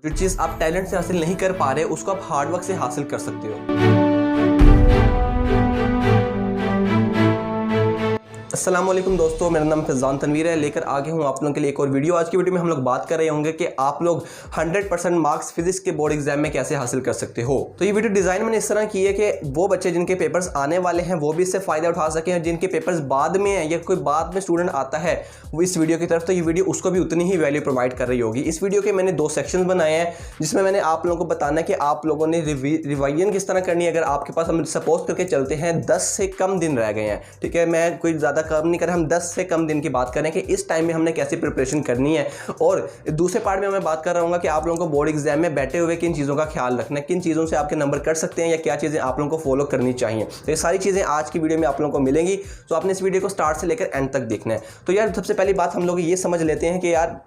जो चीज़ आप टैलेंट से हासिल नहीं कर पा रहे उसको आप हार्डवर्क से हासिल कर सकते हो। अस्सलामुअलैकुम दोस्तों, मेरा नाम फैज़ान तनवीर है। लेकर आगे हूँ आप लोगों के लिए एक और वीडियो। आज की वीडियो में हम लोग बात कर रहे होंगे कि आप लोग 100% मार्क्स फिजिक्स के बोर्ड एग्जाम में कैसे हासिल कर सकते हो। तो ये वीडियो डिज़ाइन मैंने इस तरह की है कि वो बच्चे जिनके पेपर्स आने वाले हैं वो भी इससे फ़ायदा उठा सकें, जिनके पेपर्स बाद में हैं या कोई बाद में स्टूडेंट आता है वो इस वीडियो की तरफ, तो ये वीडियो उसको भी उतनी ही वैल्यू प्रोवाइड कर रही होगी। इस वीडियो के मैंने 2 सेक्शन बनाए हैं जिसमें मैंने आप लोगों को बताना है कि आप लोगों ने रिवाइजन किस तरह करनी है। अगर आपके पास, हम सपोज करके चलते हैं 10 से कम दिन रह गए हैं, ठीक है, मैं कोई ज़्यादा कम नहीं कर रहा, हम 10 से कम दिन की बात करें कि इस टाइम में हमने कैसे प्रिपरेशन करनी है। और दूसरे पार्ट में मैं बात कर रहा हूँ कि आप लोगों को बोर्ड एग्जाम में बैठे हुए किन चीज़ों का ख्याल रखना है, किन चीज़ों से आपके नंबर कट सकते हैं या क्या चीज़ें आप लोगों को फॉलो करनी चाहिए। तो ये सारी चीज़ें आज की वीडियो में आप लोगों को मिलेंगी। तो आपने इस वीडियो को स्टार्ट से लेकर एंड तक देखना है। तो यार सबसे पहली बात हम लोग ये समझ लेते हैं कि यार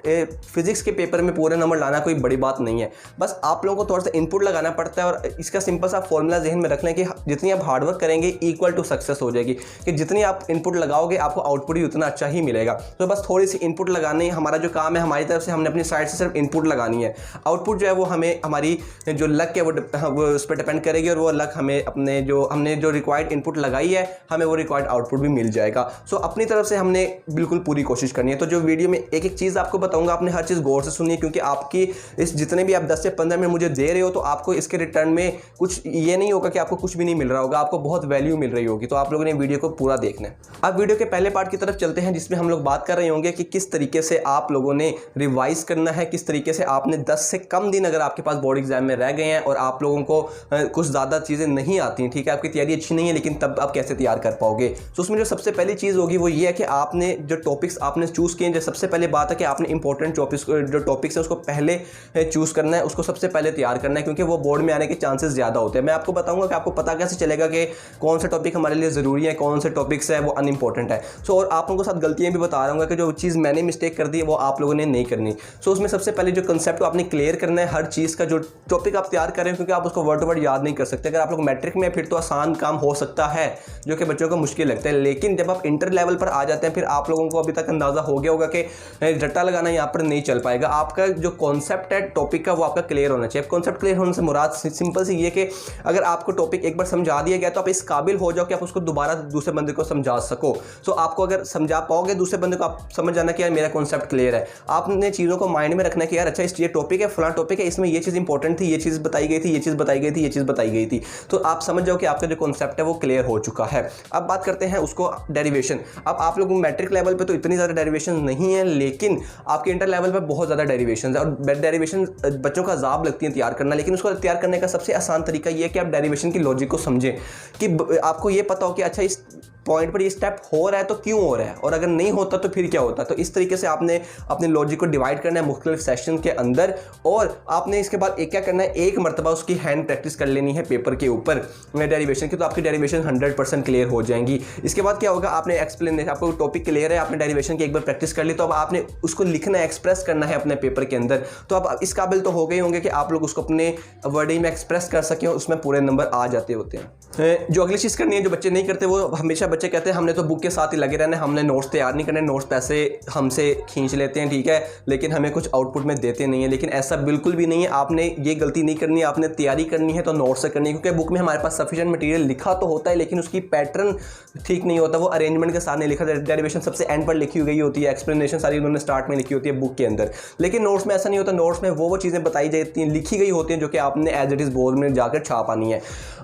फिजिक्स के पेपर में पूरे नंबर लाना कोई बड़ी बात नहीं है, बस आप लोगों को थोड़ा सा इनपुट लगाना पड़ता है। और इसका सिंपल सा फॉर्मूला जहन में रख लें कि जितनी आप हार्डवर्क करेंगे इक्वल टू सक्सेस हो जाएगी, कि जितनी आप इनपुट लगाओगे आपको आउटपुट भी उतना अच्छा ही मिलेगा। तो बस थोड़ी सी इनपुट लगानी, हमारा जो काम है हमारी तरफ से हमने अपनी साइड से सिर्फ इनपुट लगानी है। आउटपुट जो है वो हमें हमारी जो लक है वो उस पर डिपेंड करेगी, और वो लक हमें हमने जो रिक्वायर्ड इनपुट लगाई है हमें वो रिक्वायर्ड आउटपुट भी मिल जाएगा। सो अपनी तरफ से हमने बिल्कुल पूरी कोशिश करनी है। तो जो वीडियो में एक एक चीज़ आपको बताऊंगा, आपने हर चीज़ गौर से सुनिए, क्योंकि आपकी इस जितने भी आप 10 से 15 मिनट मुझे दे रहे हो तो आपको इसके रिटर्न में कुछ ये नहीं होगा कि आपको कुछ भी नहीं मिल रहा होगा, आपको बहुत वैल्यू मिल रही होगी। तो आप लोगों ने वीडियो को पूरा देखना है। अब वीडियो के पहले पार्ट की तरफ चलते हैं जिसमें हम लोग बात कर रहे होंगे कि किस तरीके से आप लोगों ने रिवाइज करना है, किस तरीके से आपने 10 से कम दिन अगर आपके पास बोर्ड एग्जाम में रह गए हैं और आप लोगों को कुछ ज़्यादा चीज़ें नहीं आती, ठीक है, आपकी तैयारी अच्छी नहीं है, लेकिन तब आप कैसे तैयार कर पाओगे। तो उसमें जो सबसे पहली चीज़ होगी वो ये है कि आपने जो टॉपिक्स आपने चूज़ किए, जो सबसे पहले बात है कि आपने इंपॉर्टेंट जो टॉपिक्स है उसको पहले चूज़ करना है, उसको सबसे पहले तैयार करना है, क्योंकि वो बोर्ड में आने के चांसेस ज़्यादा होते हैं। मैं आपको बताऊंगा कि आपको पता कैसे चलेगा कि कौन सा टॉपिक हमारे लिए ज़रूरी है, कौन से टॉपिक्स है वो अनइम्पॉर्टेंट है। सो और आप लोगों के साथ गलतियाँ भी बता रहा हूँ कि जो चीज़ मैंने मिस्टेक कर दी है वो आप लोगों ने नहीं करनी। सो उसमें सबसे पहले जो कंसेप्ट को आपने क्लियर करना है, हर चीज़ का जो टॉपिक आप तैयार करें, क्योंकि आप उसको वर्ड टू वर्ड याद नहीं कर सकते। अगर आप लोग मैट्रिक में फिर तो आसान काम हो सकता है जो कि बच्चों को मुश्किल लगता है, लेकिन जब आप इंटर लेवल पर आ जाते हैं फिर आप लोगों को अभी तक अंदाज़ा हो गया होगा कि रट्टा लगाना यहाँ पर नहीं चल पाएगा। आपका जो कॉन्सेप्ट है टॉपिक का वो आपका क्लियर होना चाहिए। कॉन्सेप्ट क्लियर होने से मुराद सिंपल सी ये कि अगर आपको टॉपिक एक बार समझा दिया गया तो आप इस काबिल हो जाओ कि आप उसको दोबारा दूसरे बंदे को समझा सको। सो आपको अगर समझा पाओगे दूसरे बंदे को, आप समझ जाना कि यार मेरा कॉन्सेप्ट क्लियर है। आपने चीज़ों को माइंड में रखना है कि यार अच्छा ये टॉपिक है, फलां टॉपिक है, इसमें ये चीज़ इंपॉर्टेंट थी, ये चीज़ बताई गई थी, ये चीज़ बताई गई थी, ये चीज़ बताई गई थी। तो आप समझ जाओ कि आपका जो कॉन्सेप्ट है वो क्लियर हो चुका है। अब बात करते हैं उसको डेरिवेशन। अब आप लोगों मैट्रिक लेवल पे तो इतनी ज़्यादा डेरिवेशन नहीं है, लेकिन आपके इंटर लेवल पर बहुत ज़्यादा डेरिवेशन है, और डेरिवेशन बच्चों का अजाब लगती है तैयार करना। लेकिन उसको तैयार करने का सबसे आसान तरीका ये है कि आप डेरिवेशन की लॉजिक को समझें, कि आपको ये पता हो कि अच्छा इस पॉइंट पर ये स्टेप हो रहा है तो क्यों हो रहा है, और अगर नहीं होता तो फिर क्या होता है। तो इस तरीके से आपने अपने लॉजिक को डिवाइड करना है मुख्तलिफ सेशन के अंदर, और आपने इसके बाद एक क्या करना है, एक मरतबा उसकी हैंड प्रैक्टिस कर लेनी है पेपर के ऊपर डेरिवेशन की, तो आपकी डेरिवेशन 100% क्लियर हो जाएंगी। इसके बाद क्या होगा, आपने एक्सप्लेन, आपको टॉपिक क्लियर है, आपने डेरिवेशन की एक बार प्रैक्टिस कर ली, तो अब आपने उसको लिखना है, एक्सप्रेस करना है अपने पेपर के अंदर। तो अब इस काबिल तो हो गए होंगे कि आप लोग उसको अपने वर्डिंग में एक्सप्रेस कर सकें, उसमें पूरे नंबर आ जाते होते हैं। जो अगली चीज़ करनी है, जो बच्चे नहीं करते, वो हमेशा बच्चे कहते हैं हमने तो बुक के साथ ही लगे रहना है, हमने नोट्स तैयार नहीं करने, नोट्स पैसे हमसे खींच लेते हैं, ठीक है, लेकिन हमें कुछ आउटपुट में देते नहीं है। लेकिन ऐसा बिल्कुल भी नहीं है, आपने ये गलती नहीं करनी है। आपने तैयारी करनी है तो नोट्स से करनी है, क्योंकि बुक में हमारे पास सफिशिएंट मटेरियल लिखा तो होता है लेकिन उसकी पैटर्न ठीक नहीं होता, वो अरेंजमेंट के साथ नहीं लिखा। डेरिवेशन सबसे एंड पर लिखी गई होती है, एक्सप्लेनेशन सारी उन्होंने स्टार्ट में लिखी होती है बुक के अंदर, लेकिन नोट्स में ऐसा नहीं होता। नोट्स में वो चीज़ें बताई जाती हैं, लिखी गई होती हैं, जो कि आपने एज इट इज़ बोर्ड में जाकर छाप आनी है।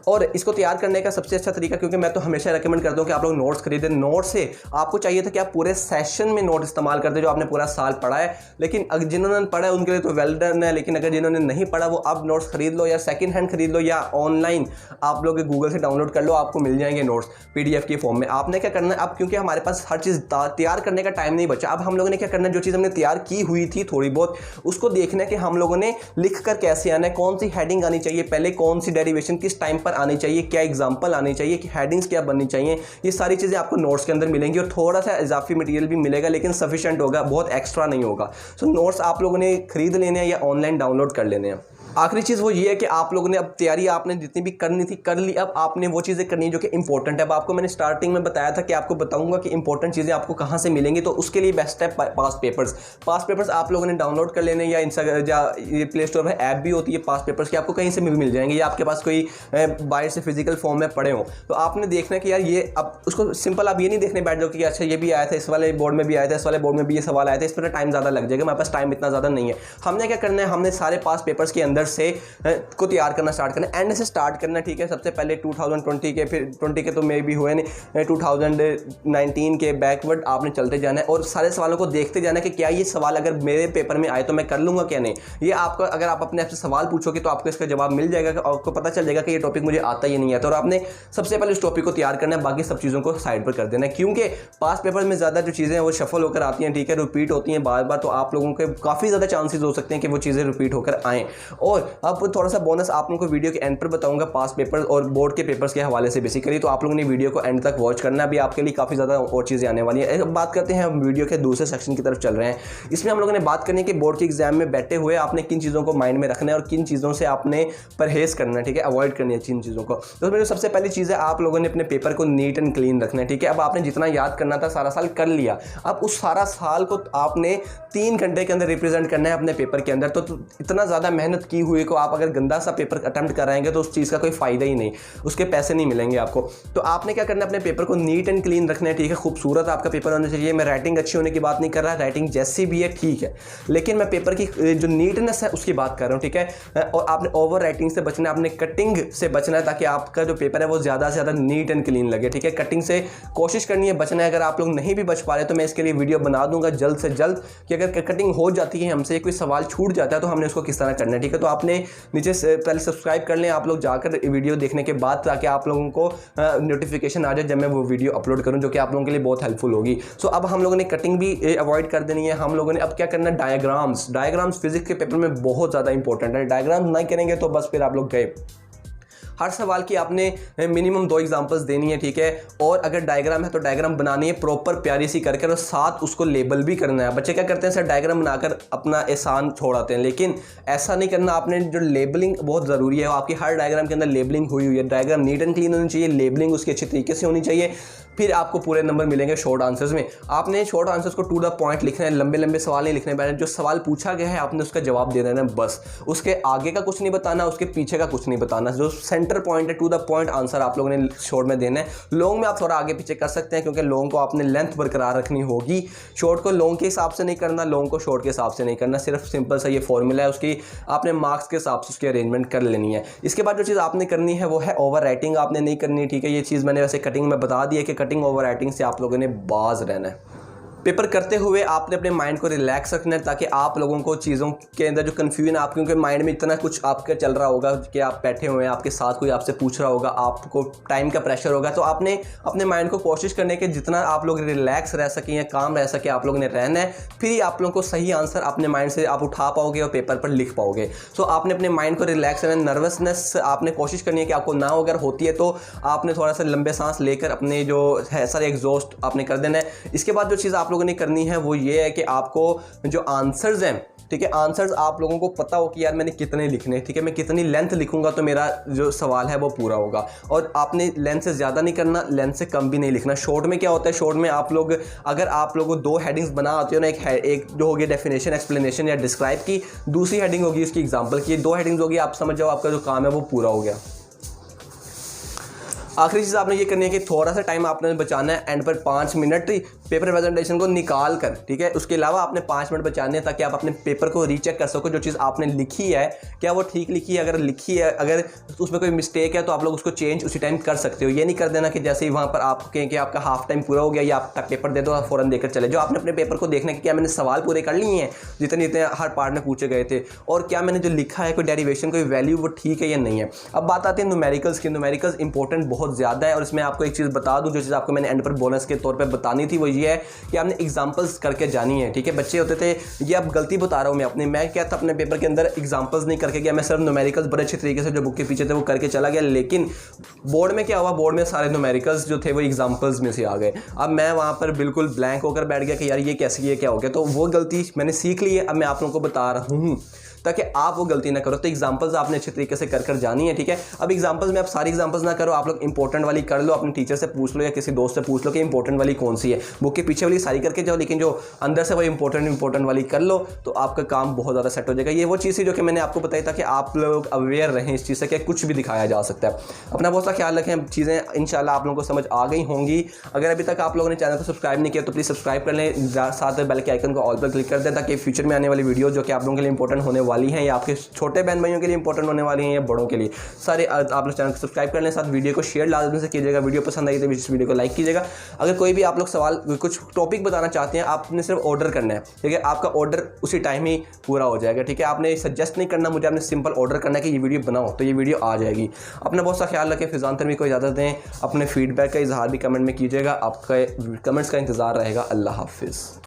और इसको तैयार करने का सबसे अच्छा तरीका, क्योंकि मैं तो हमेशा रेकमेंड करता हूँ कि आप लोग नोट्स खरीदें। नोट्स से आपको चाहिए था कि आप पूरे सेशन में नोट इस्तेमाल करते जो आपने पूरा साल पढ़ा है, लेकिन जिन्होंने पढ़ा है उनके लिए तो वेल डन है, लेकिन अगर जिन्होंने नहीं पढ़ा वो अब नोट्स खरीद लो, या सेकंड हैंड खरीद लो, या ऑनलाइन आप लोग गूगल से डाउनलोड कर लो, आपको मिल जाएंगे नोट्स PDF के फॉर्म में। आपने क्या करना है, अब क्योंकि हमारे पास हर चीज़ तैयार करने का टाइम नहीं बचा, अब हम लोगों ने क्या करना है, जो चीज़ हमने तैयार की हुई थी थोड़ी बहुत, उसको देखना है कि हम लोगों ने लिख कर कैसे आना है, कौन सी हेडिंग आनी चाहिए पहले, कौन सी डेरिवेशन किस टाइम पर आनी चाहिए, क्या एग्जाम्पल आनी चाहिए, कि हेडिंग्स क्या बननी चाहिए। ये सारी चीज़ें आपको नोट्स के अंदर मिलेंगी, और थोड़ा सा इजाफी मटेरियल भी मिलेगा, लेकिन सफिशिएंट होगा, बहुत एक्स्ट्रा नहीं होगा। सो नोट्स आप लोगों ने खरीद लेने हैं या ऑनलाइन डाउनलोड कर लेने हैं। आखिरी चीज़ वो ये है कि आप लोगों ने अब तैयारी आपने जितनी भी करनी थी कर ली, अब आपने वो चीज़ें करनी है जो कि इंपॉर्टेंट है। अब आपको मैंने स्टार्टिंग में बताया था कि आपको बताऊंगा कि इंपॉर्टेंट चीज़ें आपको कहाँ से मिलेंगी, तो उसके लिए बेस्ट है पास पेपर्स आप लोगों ने डाउनलोड कर लेने, या इंस्टाग्राम या ये प्ले स्टोर में ऐप भी होती है पास पेपर्स की, आपको कहीं से भी मिल जाएंगे, या आपके पास कोई बाहर से फिजिकल फॉर्म में पड़े हो तो आपने देखना है कि यार ये, अब उसको सिंपल आप ये नहीं देखने बैठ जाओ कि अच्छा ये भी आया था, इस वाले बोर्ड में भी आया था, इस वाले बोर्ड में भी ये सवाल आया था, इस पर टाइम ज़्यादा लग जाएगा, हमारे पास टाइम इतना ज़्यादा नहीं है। हमने क्या करना है, हमने सारे पास पेपर्स के अंदर से को तैयार करना स्टार्ट करना, एंड से स्टार्ट करना, ठीक है। सबसे पहले 2020 के, फिर 20 के तो मे भी हुए नहीं, 2019 के बैकवर्ड आपने चलते जाना है और सारे सवालों को देखते जाना है कि क्या ये सवाल अगर मेरे पेपर में आए तो मैं कर लूँगा क्या नहीं। ये आपको, अगर आप अपने आप से सवाल पूछोगे तो आपको इसका जवाब मिल जाएगा, आपको पता चल जाएगा कि ये टॉपिक मुझे आता ही नहीं आता, और आपने सबसे पहले उस टॉपिक को तैयार करना है, बाकी सब चीज़ों को साइड पर कर देना है, क्योंकि पास पेपर में ज़्यादा जो चीज़ें हैं वो शफल होकर आती हैं, ठीक है, रिपीट होती हैं बार बार, तो आप लोगों के काफ़ी ज़्यादा चांसेस हो सकते हैं कि वो चीज़ें रिपीट होकर आएँ। और अब थोड़ा सा बोनस आप लोगों को वीडियो के एंड पर बताऊंगा पास पेपर और बोर्ड के पेपर्स के हवाले से बेसिकली, तो आप लोगों ने वीडियो को एंड तक वॉच करना, अभी आपके लिए काफ़ी ज़्यादा और चीज़ें आने वाली हैं। बात करते हैं, हम वीडियो के दूसरे सेक्शन की तरफ चल रहे हैं। इसमें हम लोगों ने बात करनी है कि बोर्ड के एग्जाम में बैठे हुए आपने किन चीज़ों को माइंड में रखना है और किन चीज़ों से आपने परहेज करना है, ठीक है, अवॉइड करनी है जिन चीज़ों को। तो उसमें जो सबसे पहली चीज़ है, आप लोगों ने अपने पेपर को नीट एंड क्लीन रखना है, ठीक है। अब आपने जितना याद करना था सारा साल कर लिया, अब उस सारा साल को आपने 3 घंटे के अंदर रिप्रेजेंट करना है अपने पेपर के अंदर। तो इतना ज़्यादा मेहनत की हुई को आप अगर गंदा सा पेपर अटेम्प्ट कराएंगे तो उस चीज़ का कोई फ़ायदा ही नहीं, उसके पैसे नहीं मिलेंगे आपको। तो आपने क्या करना है, अपने पेपर को नीट एंड क्लीन रखना है, ठीक है। खूबसूरत आपका पेपर होना चाहिए। मैं राइटिंग अच्छी होने की बात नहीं कर रहा, राइटिंग जैसी भी है ठीक है, लेकिन मैं पेपर की जो नीटनेस है उसकी बात कर रहा हूँ, ठीक है। और आपने ओवर राइटिंग से बचना है, आपने कटिंग से बचना है, ताकि आपका जो पेपर है वो ज़्यादा से ज़्यादा नीट एंड क्लीन लगे, ठीक है। कटिंग से कोशिश करनी है बचना है। अगर आप लोग नहीं भी बच पा रहे तो मैं इसके लिए वीडियो बना दूंगा जल्द से जल्द कि अगर कटिंग हो जाती है हमसे, कोई सवाल छूट जाता है तो हमने उसको किस तरह करना है, ठीक है। तो आपने नीचे से पहले सब्सक्राइब कर लें आप लोग जाकर वीडियो देखने के बाद, ताकि आप लोगों को नोटिफिकेशन आ जाए जब मैं वो वीडियो अपलोड करूं, जो कि आप लोगों के लिए बहुत हेल्पफुल होगी। सो अब हम लोगों ने कटिंग भी अवॉइड कर देनी है। हम लोगों ने अब क्या करना है, डायग्राम्स फिजिक्स के पेपर में बहुत ज़्यादा इंपॉर्टेंट है। डायग्राम्स नहीं करेंगे तो बस फिर आप लोग गए। हर सवाल की आपने मिनिमम 2 एग्जांपल्स देनी है, ठीक है। और अगर डायग्राम है तो डायग्राम बनानी है प्रॉपर प्यारी सी करके, और साथ उसको लेबल भी करना है। बच्चे क्या करते हैं सर, डायग्राम बनाकर अपना एहसान छोड़ाते हैं, लेकिन ऐसा नहीं करना। आपने जो लेबलिंग बहुत ज़रूरी है, आपकी हर डायग्राम के अंदर लेबलिंग हुई है। डायग्राम नीट एंड क्लीन होनी चाहिए, लेबलिंग उसकी अच्छी तरीके से होनी चाहिए, फिर आपको पूरे नंबर मिलेंगे शॉर्ट आंसर्स में। आपने शॉर्ट आंसर्स को टू द पॉइंट लिखना है, लंबे लंबे सवाल नहीं लिखने पड़े। जो सवाल पूछा गया है आपने उसका जवाब दे देना है बस, उसके आगे का कुछ नहीं बताना, उसके पीछे का कुछ नहीं बताना। जो सेंटर पॉइंट है, टू द पॉइंट आंसर आप लोगों ने शॉर्ट में देना है। लॉन्ग में आप थोड़ा आगे पीछे कर सकते हैं, क्योंकि लॉन्ग को आपने लेंथ बरकरार रखनी होगी। शॉर्ट को लॉन्ग के हिसाब से नहीं करना, लॉन्ग को शॉर्ट के हिसाब से नहीं करना। सिर्फ सिंपल सा ये फॉर्मूला है, उसकी आपने मार्क्स के हिसाब से उसकी अरेंजमेंट कर लेनी है। इसके बाद जो चीज़ आपने करनी है वो है ओवर राइटिंग आपने नहीं करनी, ठीक है। ये चीज़ मैंने वैसे कटिंग में बता दी है कि कटिंग ओवर राइटिंग से आप लोगों ने बाज रहना है। पेपर करते हुए आपने अपने माइंड को रिलैक्स रखना है, ताकि आप लोगों को चीज़ों के अंदर जो कन्फ्यूजन आप, क्योंकि माइंड में इतना कुछ आपके चल रहा होगा कि आप बैठे हुए हैं, आपके साथ कोई आपसे पूछ रहा होगा, आपको टाइम का प्रेशर होगा, तो आपने अपने माइंड को कोशिश करने के जितना आप लोग रिलैक्स रह सकें या काम रह सके आप लोगों ने रहना है। फिर ही आप लोगों को सही आंसर अपने माइंड से आप उठा पाओगे और पेपर पर लिख पाओगे। सो आपने अपने माइंड को रिलैक्स रहना, नर्वसनेस आपने कोशिश करनी है कि आपको ना अगर होती है तो आपने थोड़ा सा लंबे सांस लेकर अपने जो है सारे एग्जॉस्ट आपने कर देना है। इसके बाद जो चीज़ आप लोगों ने करनी है वो ये है कि आपको जो आंसर्स हैं, ठीक है, आंसर्स आप लोगों को पता हो कि यार मैंने कितने लिखने, ठीक है, मैं कितनी लेंथ लिखूंगा तो मेरा जो सवाल है वो पूरा होगा। और आपने लेंथ से ज़्यादा नहीं करना, लेंथ से कम भी नहीं लिखना। शॉर्ट में क्या होता है, शॉर्ट में आप लोग अगर आप लोगों को 2 हेडिंग्स बना आते हो ना, एक जो होगी डेफिनेशन, एक्सप्लेनेशन या डिस्क्राइब की, दूसरी हेडिंग होगी उसकी एग्जाम्पल की, 2 हेडिंग्स होगी, आप समझ जाओ आपका जो काम है वो पूरा हो गया। आखिरी चीज़ आपने ये करनी है कि थोड़ा सा टाइम आपने बचाना है, एंड पर 5 मिनट पेपर प्रेजेंटेशन को निकाल कर, ठीक है। उसके अलावा आपने 5 मिनट बचाने हैं ताकि आप अपने पेपर को रीचेक कर सको, जो चीज़ आपने लिखी है क्या वो ठीक लिखी है। अगर लिखी है, अगर उसमें कोई मिस्टेक है तो आप लोग उसको चेंज उसी टाइम कर सकते हो। ये नहीं कर देना कि जैसे ही वहाँ पर आप कहें कि आपका हाफ टाइम पूरा हो गया या आप पेपर दे दो और फ़ौरन देकर चले जाओ। आपने अपने पेपर को देखना कि क्या मैंने सवाल पूरे कर लिए हैं जितने जितने हर पार्ट में पूछे गए थे, और क्या मैंने जो लिखा है कोई डेरिवेशन कोई वैल्यू वो ठीक है या नहीं है। अब बात आती है न्यूमेरिकल्स की। न्यूमेरिकल्स इंपॉर्टेंट बहुत ज़्यादा है, और इसमें आपको एक चीज़ बता दूं, जो चीज़ आपको मैंने एंड पर बोनस के तौर पे बतानी थी वो ये है कि आपने एग्जांपल्स करके जानी है, ठीक है। बच्चे होते थे, ये अब गलती बता रहा हूँ मैं क्या था अपने पेपर के अंदर एग्जांपल्स नहीं करके गया, मैं सिर्फ न्यूमेरिकल्स बड़े अच्छे तरीके से जो बुक के पीछे थे वो करके चला गया। लेकिन बोर्ड में क्या हुआ, बोर्ड में सारे न्यूमेरिकल्स जो थे वो एग्जाम्पल्स में से आ गए। अब मैं वहाँ पर बिल्कुल ब्लैंक होकर बैठ गया कि यार ये कैसे, ये क्या हो गया। तो वो गलती मैंने सीख ली है, अब मैं आप लोगों को बता रहा हूँ। ताकि आप वो गलती ना करो। तो एग्जांपल्स आपने अच्छे तरीके से कर जानी है, ठीक है। अब एग्जांपल्स में आप सारी एग्जांपल्स ना करो, आप लोग इंपॉर्टेंट वाली कर लो, अपने टीचर से पूछ लो या किसी दोस्त से पूछ लो कि इंपॉर्टेंट वाली कौन सी है। बुक के पीछे वाली सारी करके जाओ, लेकिन जो अंदर से वो इंपॉर्टेंट वाली कर लो, तो आपका काम बहुत ज़्यादा सेट हो जाएगा। ये वो चीज़ है जो कि मैंने आपको बताई था कि आप लोग अवेयर रहें इस चीज़ से कि कुछ भी दिखाया जा सकता है। अपना बहुत सा ख्याल रखें। चीज़ें इंशाल्लाह आप लोगों को समझ आ गई होंगी। अगर अभी तक आप लोगों ने चैनल को सब्सक्राइब नहीं किया तो प्लीज़ सब्सक्राइब कर लें, साथ बेल के आइकन को ऑल पर क्लिक कर दें, ताकि फ्यूचर में आने वाली वीडियो जो कि आप लोगों के लिए इंपॉर्टेंट होने वाली हैं, या आपके छोटे बहन भाइयों के लिए इंपॉर्टेंट होने वाली हैं या बड़ों के लिए, सारे आप लोग चैनल को सब्सक्राइब कर लें। साथ वीडियो को शेयर लाजमी से कीजिएगा। वीडियो पसंद आई तो इस वीडियो को लाइक कीजिएगा। अगर कोई भी आप लोग सवाल कुछ टॉपिक बताना चाहते हैं, आपने सिर्फ ऑर्डर करना है, ठीक है। आपका ऑर्डर उसी टाइम ही पूरा हो जाएगा, ठीक है। आपने सजेस्ट नहीं करना मुझे, आपने सिंपल ऑर्डर करना है कि ये वीडियो बनाओ, तो ये वीडियो आ जाएगी। अपना बहुत सा ख्याल रखें। फिजान तनवीर को इजाज़त दें। अपने फीडबैक का इजहार भी कमेंट में कीजिएगा। आपका कमेंट्स का इंतज़ार रहेगा। अल्लाह हाफिज़।